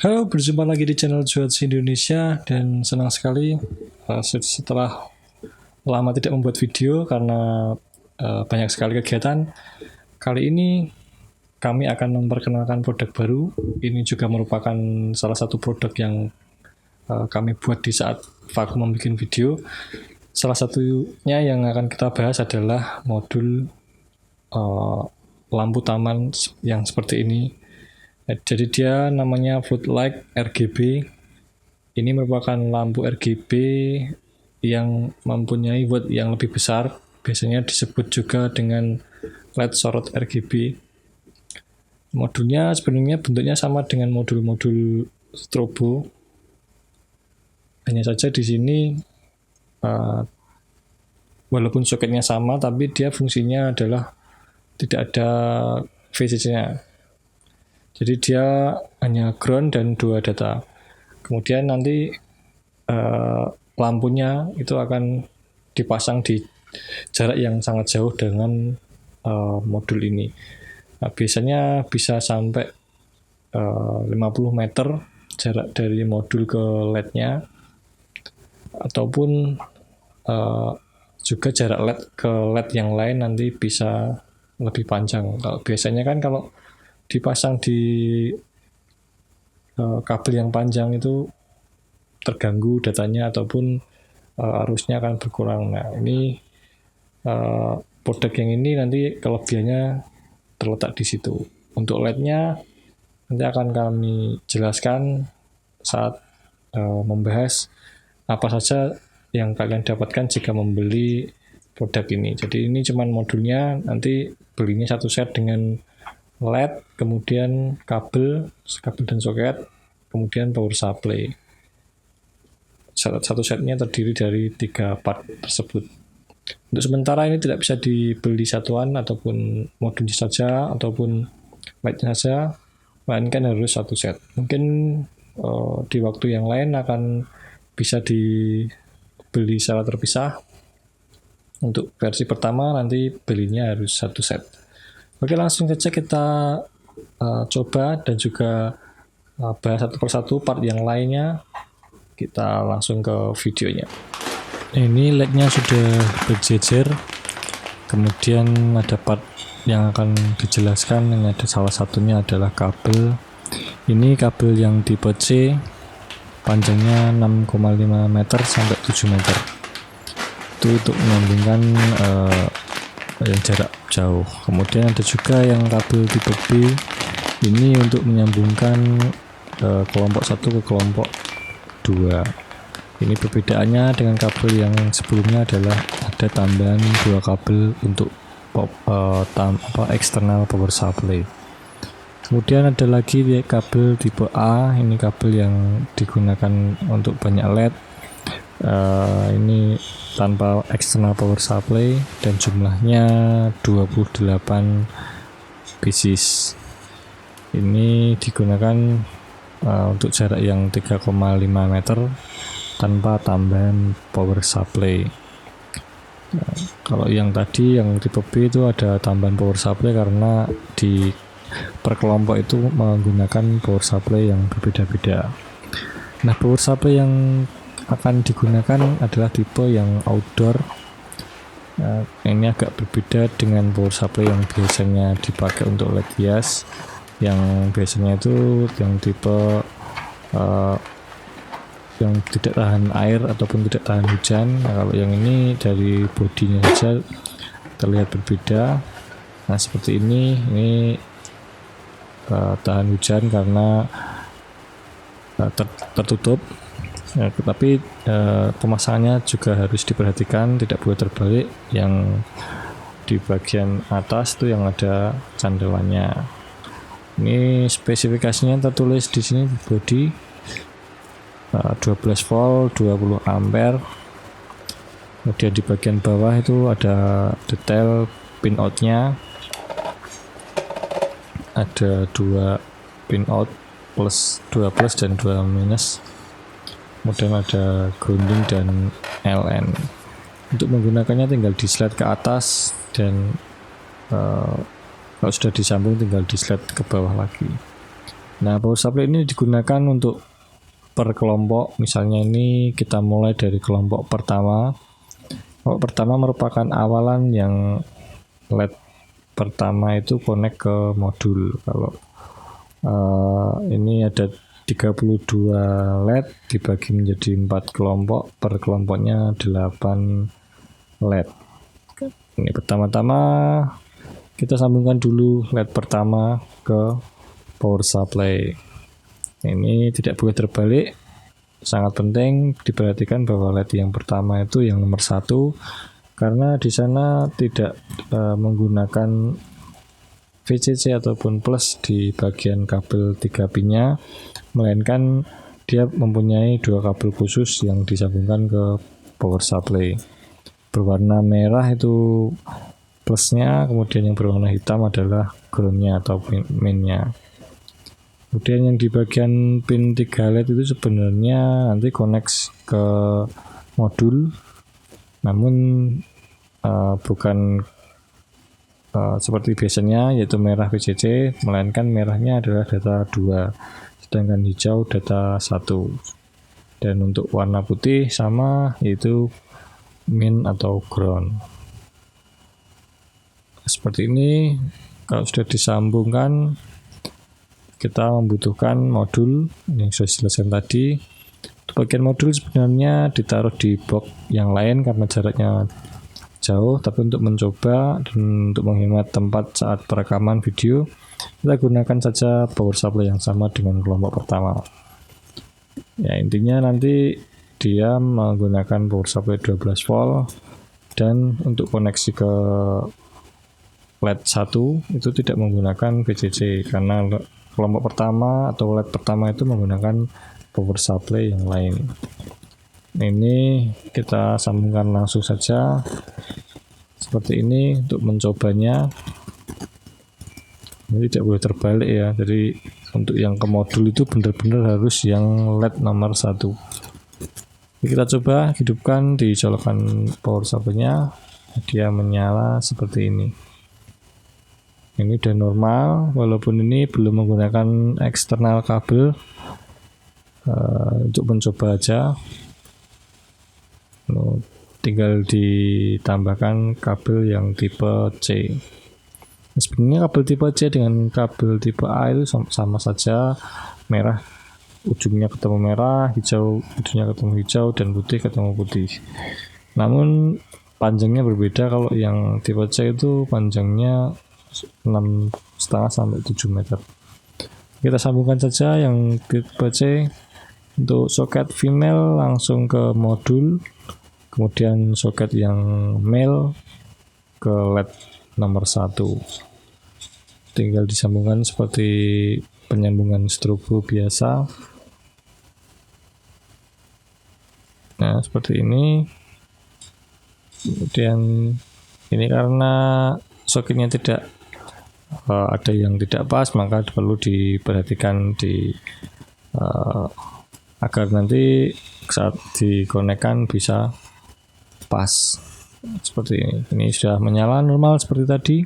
Halo, berjumpa lagi di channel Cuaca Indonesia dan senang sekali setelah lama tidak membuat video karena banyak sekali kegiatan. Kali ini kami akan memperkenalkan produk baru. Ini juga merupakan salah satu produk yang kami buat di saat vakum membuat video. Salah satunya yang akan kita bahas adalah modul lampu taman yang seperti ini. Jadi dia namanya Floodlight RGB. Ini merupakan lampu RGB yang mempunyai watt yang lebih besar. Biasanya disebut juga dengan LED sorot RGB. Modulnya sebenarnya bentuknya sama dengan modul-modul strobo. Hanya saja di sini walaupun soketnya sama, tapi dia fungsinya adalah tidak ada VCC-nya. Jadi dia hanya ground dan 2 data. Kemudian nanti lampunya itu akan dipasang di jarak yang sangat jauh dengan modul ini. Nah, biasanya bisa sampai 50 meter jarak dari modul ke LED-nya, ataupun juga jarak LED ke LED yang lain nanti bisa lebih panjang. Kalau biasanya kan kalau dipasang di kabel yang panjang itu terganggu datanya ataupun arusnya akan berkurang. Nah, ini produk yang ini nanti kelebihannya terletak di situ. Untuk LED-nya nanti akan kami jelaskan saat membahas apa saja yang kalian dapatkan jika membeli produk ini. Jadi ini cuman modulnya, nanti belinya satu set dengan LED, kemudian kabel dan soket, kemudian power supply. Satu setnya terdiri dari 3 part tersebut. Untuk sementara ini tidak bisa dibeli satuan ataupun modulnya saja ataupun LED-nya saja, melainkan harus satu set. Mungkin di waktu yang lain akan bisa dibeli secara terpisah. Untuk versi pertama nanti belinya harus satu set. Oke, langsung saja kita coba dan juga bahas satu persatu part yang lainnya. Kita langsung ke videonya. Ini LED-nya sudah berjejer. Kemudian ada part yang akan dijelaskan. Ini ada salah satunya adalah kabel. Ini kabel yang tipe C, panjangnya 6,5 meter sampai 7 meter. Itu untuk menyambungkan yang jarak jauh. Kemudian ada juga yang kabel tipe B, ini untuk menyambungkan kelompok 1 ke kelompok 2. Ini perbedaannya dengan kabel yang sebelumnya adalah ada tambahan 2 kabel untuk eksternal power supply. Kemudian ada lagi kabel tipe A, ini kabel yang digunakan untuk banyak LED. Ini tanpa eksternal power supply dan jumlahnya 28 pieces. Ini digunakan untuk jarak yang 3,5 meter tanpa tambahan power supply. Kalau yang tadi yang tipe B itu ada tambahan power supply karena di per kelompok itu menggunakan power supply yang berbeda-beda. Nah, power supply yang akan digunakan adalah tipe yang outdoor. Ini agak berbeda dengan power supply yang biasanya dipakai untuk LED hias, yang biasanya itu yang tipe yang tidak tahan air ataupun tidak tahan hujan. Nah, kalau yang ini dari bodinya saja terlihat berbeda. Nah, seperti ini tahan hujan karena tertutup. Ya, tapi pemasangannya juga harus diperhatikan, tidak boleh terbalik. Yang di bagian atas itu yang ada candelannya. Ini spesifikasinya tertulis di sini body 12 volt 20 ampere. Kemudian di bagian bawah itu ada detail pin out-nya. Ada 2 pin out, plus 2 plus dan 2 minus. Kemudian ada grounding dan LN. Untuk menggunakannya tinggal di slide ke atas dan kalau sudah disambung tinggal di slide ke bawah lagi. Nah, power supply ini digunakan untuk per kelompok. Misalnya ini kita mulai dari kelompok pertama. Kelompok pertama merupakan awalan yang LED pertama itu connect ke modul. Kalau ini ada 32 LED dibagi menjadi 4 kelompok, per kelompoknya 8 LED. Ini pertama-tama kita sambungkan dulu LED pertama ke power supply. Ini tidak boleh terbalik, sangat penting diperhatikan bahwa LED yang pertama itu yang nomor 1, karena di sana tidak menggunakan VCC ataupun plus di bagian kabel 3 pinnya, melainkan dia mempunyai 2 kabel khusus yang disambungkan ke power supply. Berwarna merah itu plusnya, kemudian yang berwarna hitam adalah groundnya atau mainnya. Kemudian yang di bagian pin 3 LED itu sebenarnya nanti connect ke modul, namun bukan seperti biasanya yaitu merah VCC, melainkan merahnya adalah data 2, sedangkan hijau data 1. Dan untuk warna putih sama, yaitu min atau ground. Seperti ini. Kalau sudah disambungkan, kita membutuhkan modul yang sudah dijelaskan tadi. Bagian modul sebenarnya ditaruh di box yang lain karena jaraknya jauh, tapi untuk mencoba dan untuk menghemat tempat saat perekaman video, kita gunakan saja power supply yang sama dengan kelompok pertama. Ya, intinya nanti dia menggunakan power supply 12 volt, dan untuk koneksi ke LED 1 itu tidak menggunakan VCC karena kelompok pertama atau LED pertama itu menggunakan power supply yang lain. Ini kita sambungkan langsung saja seperti ini untuk mencobanya. Ini tidak boleh terbalik ya, jadi untuk yang ke modul itu benar-benar harus yang LED nomor 1. Kita coba hidupkan, dicolokkan power supply-nya, dia menyala seperti ini. Ini udah normal, walaupun ini belum menggunakan eksternal kabel, untuk mencoba aja. Tinggal ditambahkan kabel yang tipe C. Sebenarnya kabel tipe C dengan kabel tipe A itu sama saja, merah ujungnya ketemu merah, hijau ujungnya ketemu hijau, dan putih ketemu putih. Namun panjangnya berbeda. Kalau yang tipe C itu panjangnya 6,5 sampai 7 meter. Kita sambungkan saja yang tipe C. Untuk soket female langsung ke modul, kemudian soket yang male ke LED nomor 1. Tinggal disambungkan seperti penyambungan strobo biasa. Nah, seperti ini. Kemudian ini karena soketnya tidak ada yang tidak pas, maka perlu diperhatikan agar nanti saat dikonekkan bisa pas seperti ini. Ini sudah menyala normal seperti tadi.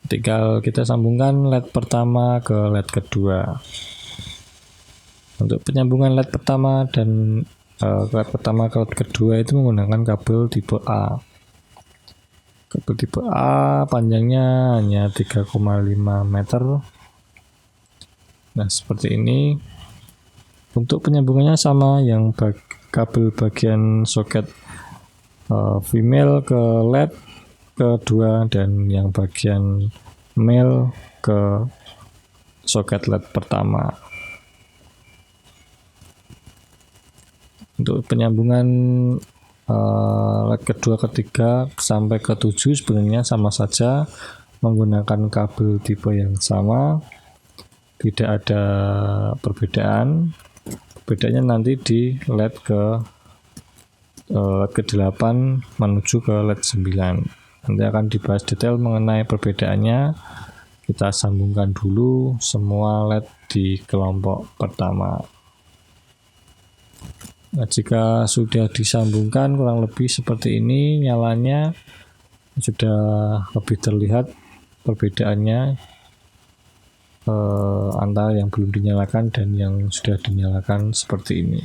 Tinggal kita sambungkan LED pertama ke LED kedua. Untuk penyambungan LED pertama dan LED pertama ke LED kedua itu menggunakan kabel tipe A. Kabel tipe A panjangnya hanya 3,5 meter. Nah, seperti ini. Untuk penyambungannya sama, yang kabel bagian soket female ke LED kedua, dan yang bagian male ke soket LED pertama. Untuk penyambungan LED kedua, ketiga sampai ke 7 sebenarnya sama saja, menggunakan kabel tipe yang sama, tidak ada perbedaan. Bedanya nanti di LED ke-8 menuju ke LED 9. Nanti akan dibahas detail mengenai perbedaannya. Kita sambungkan dulu semua LED di kelompok pertama. Nah, jika sudah disambungkan kurang lebih seperti ini, nyalanya sudah lebih terlihat perbedaannya. antara yang belum dinyalakan dan yang sudah dinyalakan seperti ini.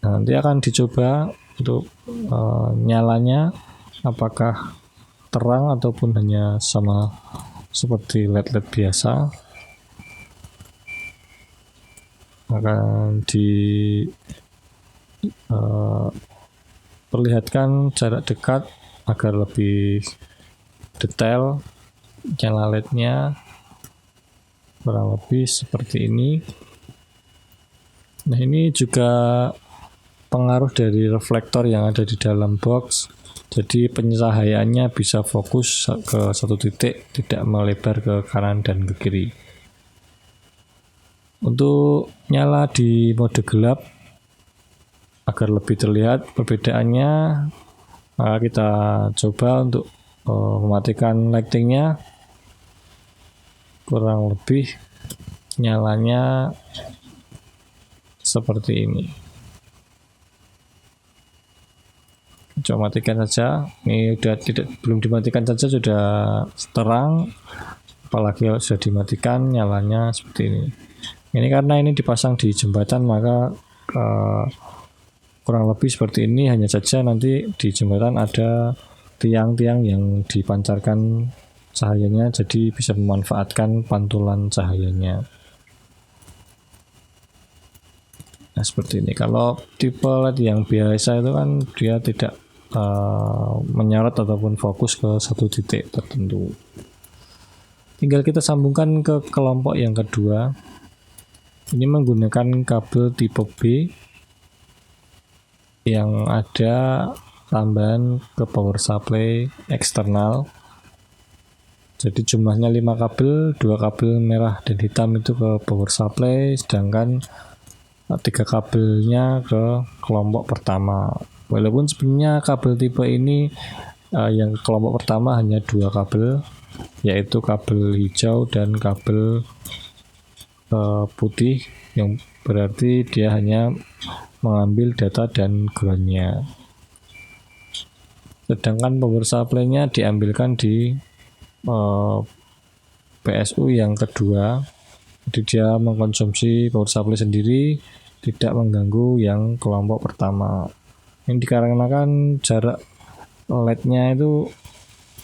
Nanti akan dicoba untuk nyalanya apakah terang ataupun hanya sama seperti LED-LED biasa. Akan diperlihatkan jarak dekat agar lebih detail nyala LED-nya, kurang lebih seperti ini. Nah, ini juga pengaruh dari reflektor yang ada di dalam box, jadi pencahayaannya bisa fokus ke satu titik, tidak melebar ke kanan dan ke kiri. Untuk nyala di mode gelap agar lebih terlihat perbedaannya, maka kita coba untuk mematikan lightingnya. Kurang lebih nyalanya seperti ini. Coba matikan saja. Ini belum dimatikan saja sudah terang, apalagi kalau sudah dimatikan nyalanya seperti ini. Ini karena ini dipasang di jembatan, maka kurang lebih seperti ini. Hanya saja nanti di jembatan ada tiang-tiang yang dipancarkan cahayanya, jadi bisa memanfaatkan pantulan cahayanya. Nah, seperti ini. Kalau tipe LED yang biasa itu kan dia tidak menyorot ataupun fokus ke satu titik tertentu. Tinggal kita sambungkan ke kelompok yang kedua. Ini menggunakan kabel tipe B yang ada tambahan ke power supply eksternal. Jadi jumlahnya 5 kabel, 2 kabel merah dan hitam itu ke power supply, sedangkan 3 kabelnya ke kelompok pertama. Walaupun sebenarnya kabel tipe ini yang kelompok pertama hanya 2 kabel, yaitu kabel hijau dan kabel putih, yang berarti dia hanya mengambil data dan groundnya. Sedangkan power supply-nya diambilkan di PSU yang kedua, jadi dia mengkonsumsi power supply sendiri, tidak mengganggu yang kelompok pertama. Ini dikarenakan jarak LED-nya itu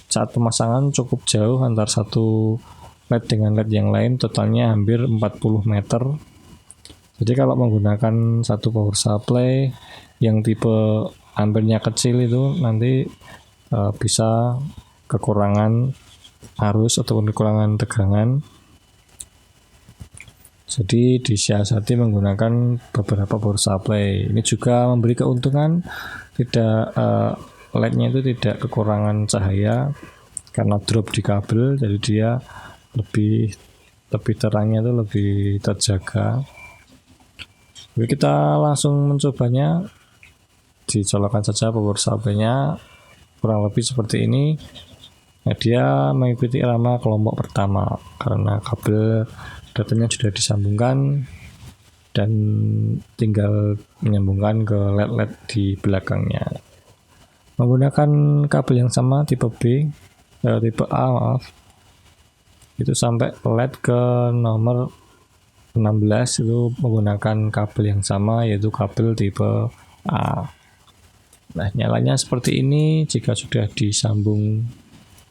saat pemasangan cukup jauh antar satu LED dengan LED yang lain, totalnya hampir 40 meter. Jadi kalau menggunakan satu power supply yang tipe ampernya kecil itu nanti bisa kekurangan arus ataupun kekurangan tegangan. Jadi disiasati menggunakan beberapa power supply. Ini juga memberi keuntungan, tidak LED-nya itu tidak kekurangan cahaya karena drop di kabel, jadi dia lebih terangnya itu lebih terjaga. Jadi kita langsung mencobanya. Dicolokkan saja power supply-nya, kurang lebih seperti ini. Nah, dia mengikuti irama kelompok pertama karena kabel datanya sudah disambungkan dan tinggal menyambungkan ke LED-LED di belakangnya. Menggunakan kabel yang sama tipe A, itu sampai LED ke nomor 16 itu menggunakan kabel yang sama, yaitu kabel tipe A. Nah, nyalanya seperti ini jika sudah disambung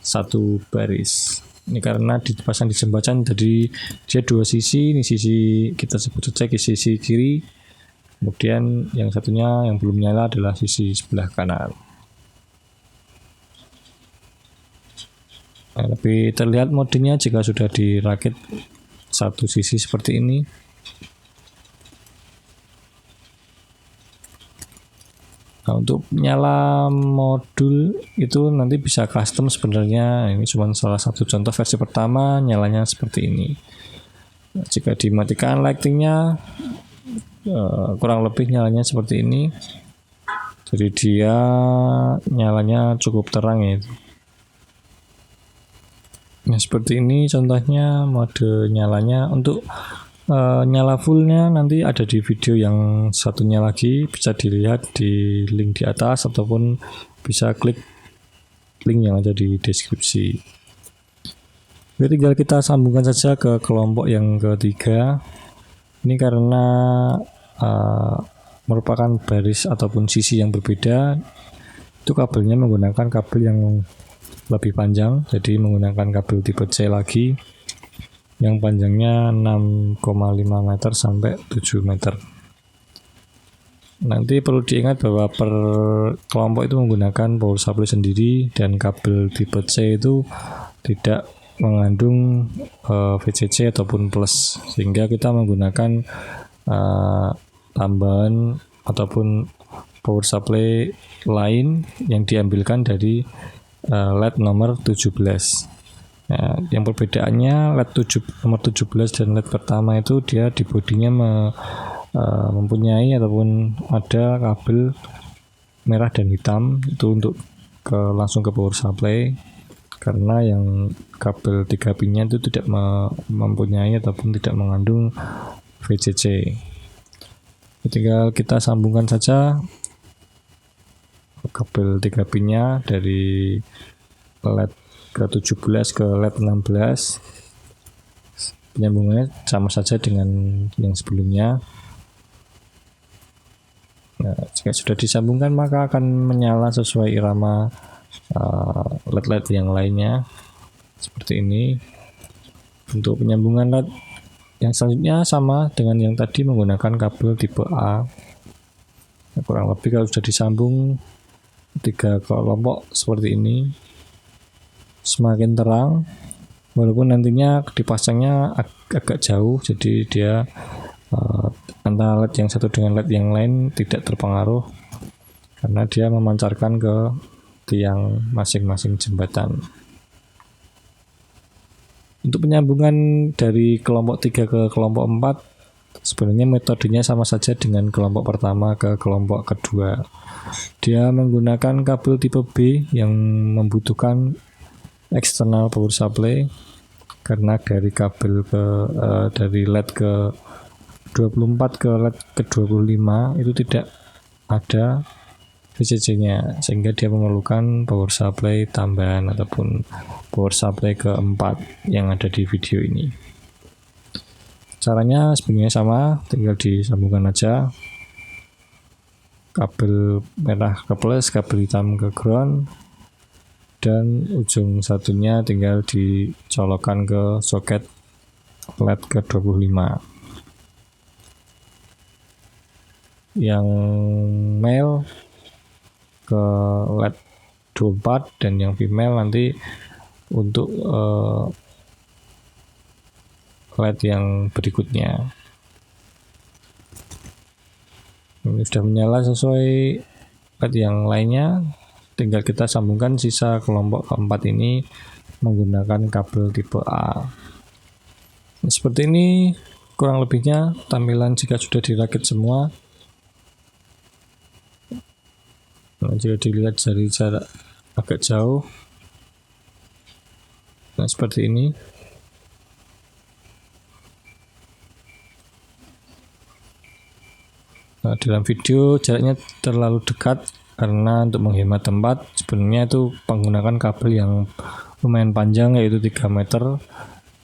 satu baris. Ini karena dipasang di jembatan, jadi dia dua sisi. Ini sisi kita sebut saja sisi kiri, kemudian yang satunya yang belum nyala adalah sisi sebelah kanan. Nah, lebih terlihat modenya jika sudah dirakit satu sisi seperti ini. Nah, untuk nyala modul itu nanti bisa custom sebenarnya. Ini cuma salah satu contoh versi pertama, nyalanya seperti ini. Nah, jika dimatikan lightingnya, kurang lebih nyalanya seperti ini. Jadi dia nyalanya cukup terang ya. Nah, seperti ini contohnya mode nyalanya. Untuk nyala fullnya nanti ada di video yang satunya lagi, bisa dilihat di link di atas ataupun bisa klik link yang ada di deskripsi. Oke, tinggal kita sambungkan saja ke kelompok yang ketiga. Ini karena merupakan baris ataupun sisi yang berbeda, itu kabelnya menggunakan kabel yang lebih panjang, jadi menggunakan kabel tipe C lagi yang panjangnya 6,5 meter sampai 7 meter. Nanti perlu diingat bahwa per kelompok itu menggunakan power supply sendiri, dan kabel tipe C itu tidak mengandung VCC ataupun plus, sehingga kita menggunakan tambahan ataupun power supply lain yang diambilkan dari LED nomor 17. Nah, yang perbedaannya LED nomor 17 dan LED pertama itu dia di bodinya mempunyai ataupun ada kabel merah dan hitam, itu untuk langsung ke power supply, karena yang kabel 3 pinnya itu tidak mempunyai ataupun tidak mengandung VCC. Tinggal kita sambungkan saja kabel 3 pinnya dari LED ke 17 ke LED 16. Penyambungannya sama saja dengan yang sebelumnya. Nah, jika sudah disambungkan maka akan menyala sesuai irama LED-LED yang lainnya seperti ini. Untuk penyambungan LED yang selanjutnya sama dengan yang tadi, menggunakan kabel tipe A. Nah, kurang lebih kalau sudah disambung 3 kelompok seperti ini, semakin terang, walaupun nantinya dipasangnya agak jauh, jadi dia antara LED yang satu dengan LED yang lain tidak terpengaruh karena dia memancarkan ke tiang masing-masing jembatan. Untuk penyambungan dari kelompok 3 ke kelompok 4 sebenarnya metodenya sama saja dengan kelompok pertama ke kelompok kedua. Dia menggunakan kabel tipe B yang membutuhkan external power supply, karena dari kabel dari LED ke 24 ke LED ke 25 itu tidak ada VCC-nya, sehingga dia memerlukan power supply tambahan ataupun power supply keempat yang ada di video ini. Caranya sebenarnya sama, tinggal disambungkan aja kabel merah ke plus, kabel hitam ke ground, dan ujung satunya tinggal dicolokkan ke soket LED ke 25. Yang male ke LED 24 dan yang female nanti untuk LED yang berikutnya. Ini sudah menyala sesuai LED yang lainnya, tinggal kita sambungkan sisa kelompok keempat ini menggunakan kabel tipe A. Seperti ini kurang lebihnya tampilan jika sudah dirakit semua. Nah, jika dilihat dari jarak agak jauh, nah seperti ini. Nah, dalam video jaraknya terlalu dekat karena untuk menghemat tempat, sebenarnya itu menggunakan kabel yang lumayan panjang, yaitu 3 meter.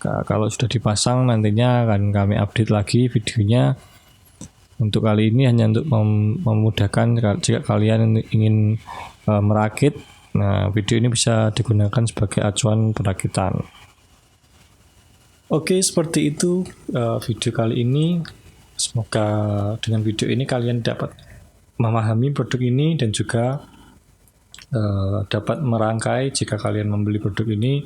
Kalau sudah dipasang nantinya akan kami update lagi videonya. Untuk kali ini hanya untuk memudahkan jika kalian ingin merakit. Nah, video ini bisa digunakan sebagai acuan perakitan. Oke, seperti itu video kali ini. Semoga dengan video ini kalian dapat memahami produk ini dan juga dapat merangkai jika kalian membeli produk ini.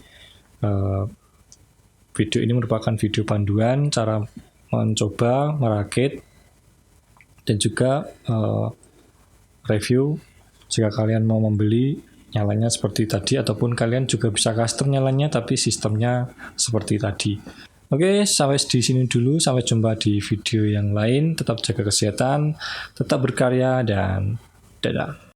Video ini merupakan video panduan cara mencoba merakit dan juga review jika kalian mau membeli nyalanya seperti tadi, ataupun kalian juga bisa custom nyalanya tapi sistemnya seperti tadi. Oke, sampai di sini dulu, sampai jumpa di video yang lain. Tetap jaga kesehatan, tetap berkarya, dan dadah.